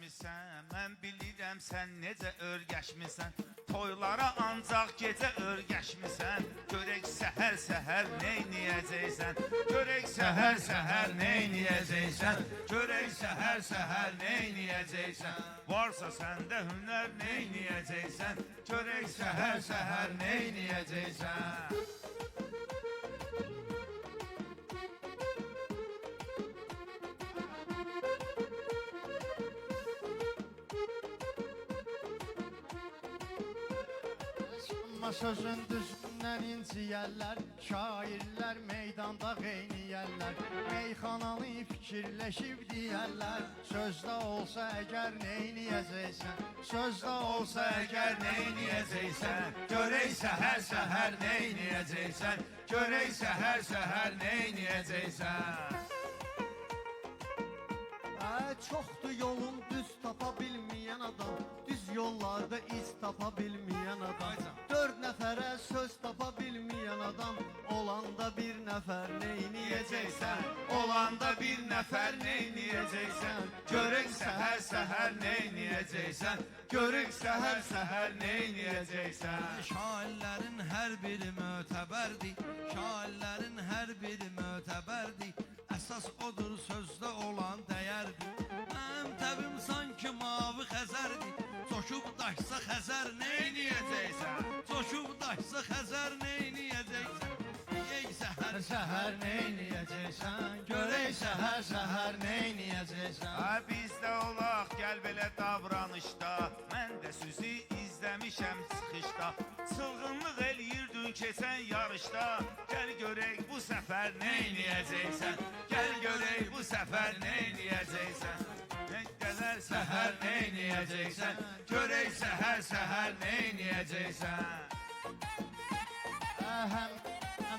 Örgəşmisən, mən bilirəm sən necə örgəşmisən. Toylara ancaq gecə örgəşmisən. Görək səhər-səhər neyniyəcəksən? Görək səhər-səhər neyniyəcəksən? Görək səhər-səhər neyniyəcəksən? Varsa səndə hünər neyniyəcəksən? Görək səhər-səhər neyniyəcəksən? Sözün düzündən inciyərlər, şairlər meydanda qeyniyərlər. Meyxanalı fikirləşib deyərlər, sözdə olsa əgər neyniyəcəksən? Sözdə olsa əgər neyniyəcəksən? Görək səhər-səhər neyniyəcəksən? Görək səhər-səhər neyniyəcəksən? Çoxdur yolun düz tapa bilməyən adam, düz yollarda iz tapa bilməyən adam, 4 nəfərə söz tapa bilməyən adam, olanda bir nəfər neyniyəcəksən? Olanda bir nəfər neyniyəcəksən? Görək səhər-səhər neyniyəcəksən? Görək səhər-səhər neyniyəcəksən? Şairlərin hər biri mötəbərdir, şairlərin hər biri mötəbərdir. Əsas odur sözdə olan dəyərdir. Mənim təbim sanki mavi xəzərdir. Coşub daşsa xəzər neyniyəcəksən? Coşub daşsa xəzər neyniyəcəksən? Ey səhər-səhər neyniyəcəksən? Görək səhər-səhər neyniyəcəksən? Bizdə olaq, gəl belə davranışda. Mən də sizi izləmişəm çıxışda. Çılğınlıq eləyirdin keçən yarışda. Gəl görək bu səfər neyniyəcəksən? Gəl görək bu səfər neyniyəcəksən? Nə qədər səhər neyniyəcəksən? Görək səhər-səhər neyniyəcəksən? Həm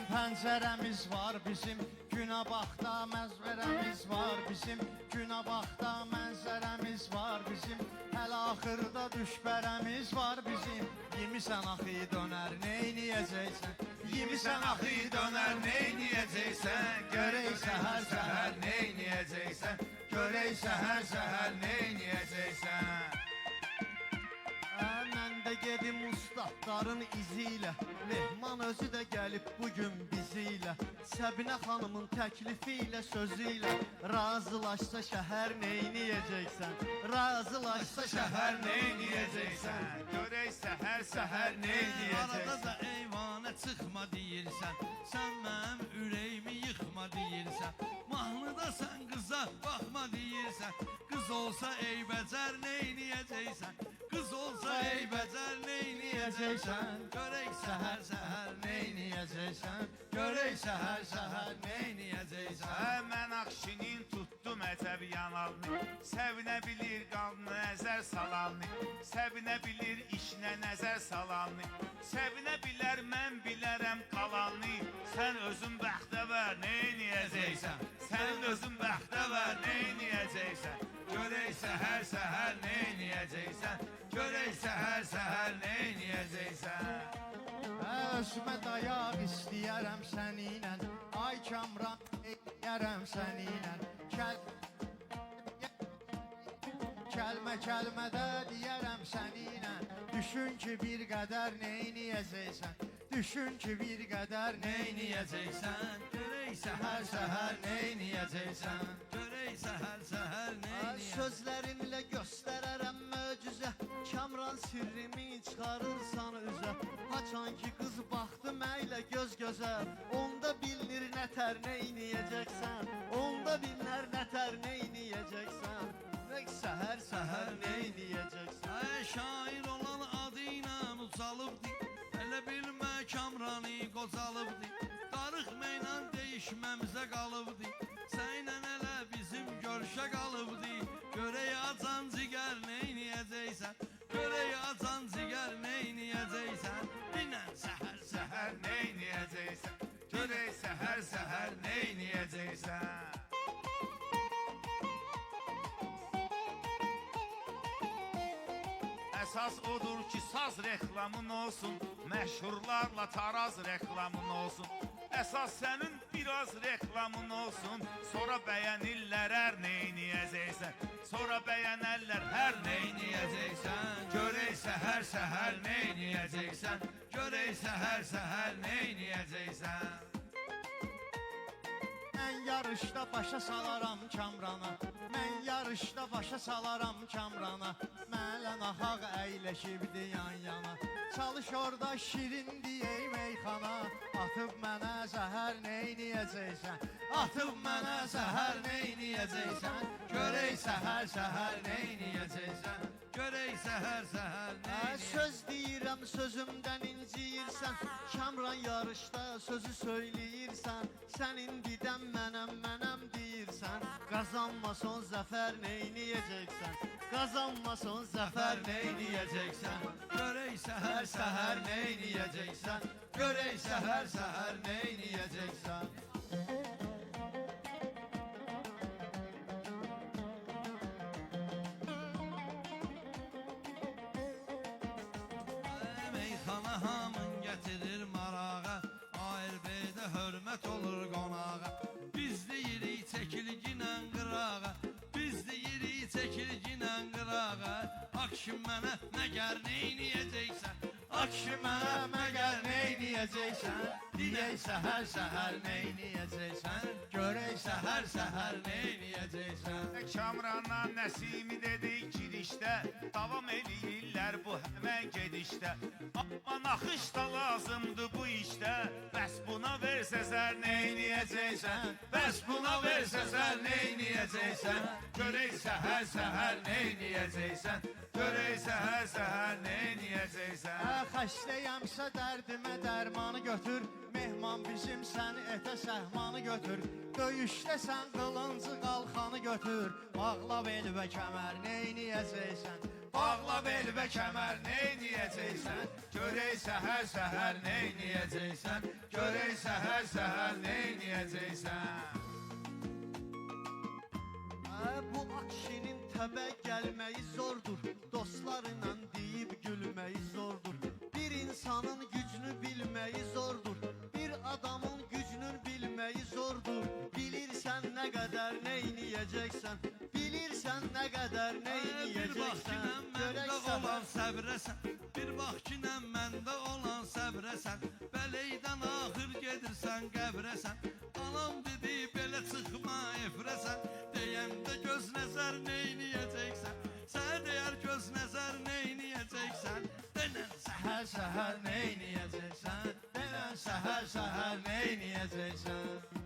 pəncərəmiz var bizim, günə baxda məzvərəmiz var bizim, günə baxda mənzərəmiz var bizim, hələ axırda düşbərəmiz var bizim. Yemisən axı dönər neyniyəcəksən? Yemisən axı dönər neyniyəcəksən? Görək səhər-səhər neyniyəcəksən? Görək səhər-səhər neyniyəcəksən? Mən də gedim ustadların izi ilə, Mehman özü də gəlib bugün bizi ilə, Səbinə xanımın təklifi ilə, sözü ilə, razılaşsa şəhər neyniyəcəksən? Razılaşsa şəhər neyniyəcəksən? Görək səhər-səhər neyniyəcəksən? Arada da eyvanə çıxma deyirsən, sən mənim ürəyimi yıxma deyirsən, mahnıda sən qıza baxma deyirsən, qız olsa eybəcər neyniyəcəksən? Qız olsa eybəcər neyniyəcəksən? Görək səhər-səhər neyniyəcəksən? Görək səhər-səhər neyniyəcəksən? Mən Akşinin tutdum ətəb yanalını, Səbinə bilir qanlı nəzər salanını, Səbinə bilir işinə nəzər salanını, Səbinə bilər mən bilərəm qalanını. Sən özün bəxtəvər neyniyəcəksən? Sən özün bəxtəvər neyniyəcəksən? Görək səhər-səhər neyniyəcəksən? Görək səhər-səhər neyniyəcəksən? Özümə dayaq istəyərəm səninlə, ay Kamran deyərəm səninlə, kəlmə-kəlmədə deyərəm səninlə, düşün ki bir qədər neyniyəcəksən? Düşün ki bir qədər Neyniyəcəksən? Görək səhər-səhər neyniyəcəksən? Görək səhər-səhər neyniyəcəksən? Sözlərimlə göstərərəm möcüzə, Kamran sirrimi çıxarırsan üzə, haçan ki qız baxdı məylə göz-gözə, onda bilinir nətər neyniyəcəksən? Onda bilinər nətər neyniyəcəksən? Səhər-səhər neyniyəcəksən? Şair olan adı ilə ucalıbdır, elə bilmə Kamranı qocalıbdır, darıq meylə dəyişməmizə qalıbdır, sənlə elə bizim görüşə qalıbdır. Görək acan cigər neyniyəcəksən? Görək acan cigər neyniyəcəksən? Dinən səhər-səhər Neyniyəcəksən? Görək səhər-səhər neyniyəcəksən? Əsas odur ki saz reklamın olsun, məşhurlarla taraz reklamın olsun. Əsas sənin biraz reklamın olsun, sonra bəyənirlər hər neyniyəcəksən? sonra bəyənərlər hər neyniyəcəksən. Görək səhər neyniyəcəksən. Görək səhər neyniyəcəksən. Mən yarışda başa salaram Kamrana, mən yarışda başa salaram Kamrana. Mənlə naxaq əyləşibdi yan yana, çalış orada şirin deyək meyxana. Atıb mənə zəhər neyniyəcəksən, atıb mənə zəhər neyniyəcəksən. Görək səhər neyniyəcəksən. Görək səhər neyniyəcəksən. Söz deyirəm sözümdən inciyirsən, Kamran yarışda sözü söyləyirsən. Sən indidən mənəm deyirsən, qazanmason zəfər neyniyəcəksən, qazanmason zəfər neyniyəcəksən. Görək Səhər neyniyəcəksən, görək səhər neyniyəcəksən. Meyxana hamın gətirir marağa, ALB-də hörmət olur qonağa. Biz deyirik çəkilginlə qırağa, biz deyirik çəkilginlə qırağa. Akşın mənə məgər neyniyəcəksən, Akşı mənə məgər neyniyəcəksən, deyək səhər neyniyəcəksən, görək səhər neyniyəcəksən. Kamranla Nəsimi dedik girişdə, davam eləyirlər bu həmən gedişdə. Amma naxış da lazımdır bu işdə, bəs buna versə zər neyniyəcəksən, bəs buna versə zər neyniyəcəksən. Görək səhər neyniyəcəksən, görək səhər neyniyəcəksən. Xəstəyəmsə dərdimə dərmanı götür, mehman bizim səni etə səhmanı götür. Döyüşdə sən qılıncı qalxanı götür, bağla bel və kəmər neyniyəcəksən, bağla bel və kəmər neyniyəcəksən. Görək səhər neyniyəcəksən, görək səhər neyniyəcəksən. Bu akşinin təbə gəlməyi zordur, dostlarla deyib gülməyi zordur. Bir insanın gücünü bilməyi zordur, bir adamın gücünün bilməyi zordur. Bilirsən nə qədər neyniyəcəksən, bilirsən nə qədər neyniyəcəksən. Bir bax ki, məndə olan səbrəsən, bir bax ki, məndə olan səbrəsən. Bələydən axır gedirsən qəbrəsən, anam dedi belə çıxma efrəsən. Deyəndə göz nəzər neyniyəcəksən, sənə deyər göz nəzər neyniyəcəksən. Denən Səhər neyniyəcəksən, denən səhər neyniyəcəksən.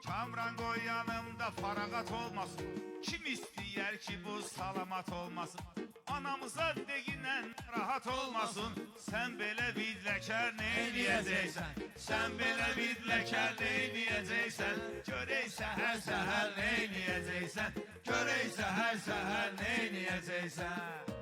Kamran qoy yanımda farağat olmasın, kim istəyər ki bu salamat olmasın. Anamıza deyinən rahat olmasın, sən belə vidləkər neyniyəcəksən, sən belə vidləkər neyniyəcəksən. Görək səhər neyniyəcəksən, görək səhər neyniyəcəksən.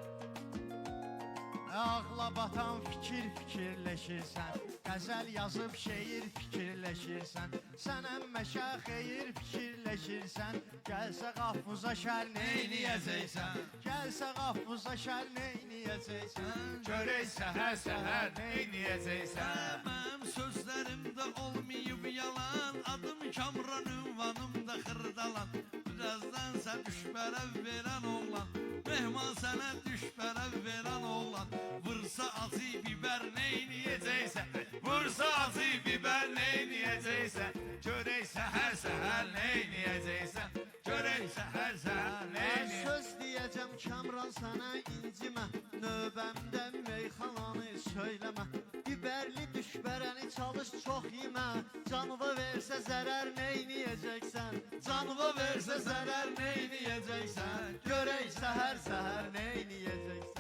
Ağla batan fikirləşirsən, qəzəl yazıb şeir fikirləşirsən. Sən əmməşə xeyir fikirləşirsən, gəlsə qafuza şər neyniyəcəksən, gəlsə qafuza şər neyniyəcəksən. Görək səhər neyniyəcəksən. Mənim sözlərimdə olmayıb yalan, adım Kamran, ünvanımda xırdalan. Birazdan sən düşbərəv verən oğlan, mehman sənə düşbərəv verən oğlan. Vursa acı biber neyniyəcəksən, Vursa acı biber neyniyəcəksən. Görək səhər neyniyəcəksən, görək səhər Mən neyniyəcəksən. söz deyəcəm Kamran sənə incimə, növbəmdə meyxananı söyləmə. Biberli düşbərəni çalış çox yemə, canıva versə zərər neyniyəcəksən, canıva versə zərər neyniyəcəksən. Görək səhər neyniyəcəksən.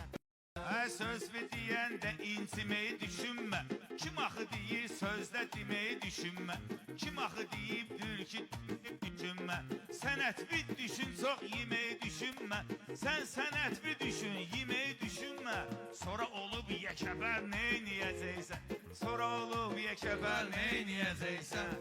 Söz deyəndə inciməyi düşünmə, kim axı deyir sözdə deməyi düşünmə. Kim axı deyibdir ki düşünmə, sənətvi düşün çox yeməyi düşünmə. Sən sənətvi düşün yeməyi düşünmə, sonra olub yekəbər neyniyəcəksən, sonra olub yekəbər neyniyəcəksən.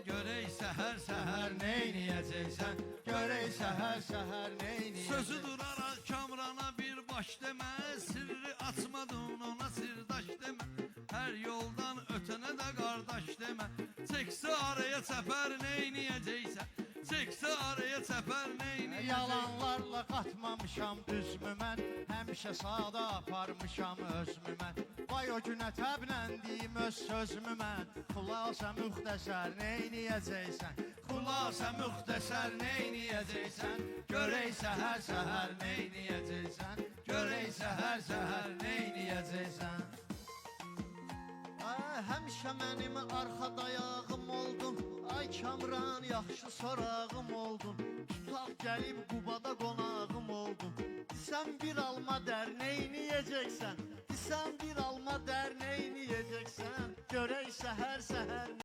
görək səhər neyniyəcəksən, görək səhər neyniyəcəksən. Sözü duraraq Kamrana bir baş demə, sirri açmadın ona sirdaş demə. Hər yoldan ötənə də qardaş demə. Çəksə araya çəpər neyniyəcəksən, çəksə girsə araya çəpər neyniyəcək? Yalanlarla qatmamışam düzmü mən, həmişə sağda aparmışam özümü mən. Vay o günə təbləndiyim öz sözümü mən, xülasə müxtəsər neyniyəcəksən? Xülasə müxtəsər neyniyəcəksən? Görək səhər-səhər neyniyəcəksən? Görək səhər-səhər neyniyəcəksən? Həmişə mənim arxa dayağım oldun, ay Kamran yaxşı sorağım oldun. Tutaq gəlib Qubada qonağım oldun. Sən bir alma dərneğini yiyəcəksən, sən bir alma dərneğini yiyəcəksən. Görək səhər-səhər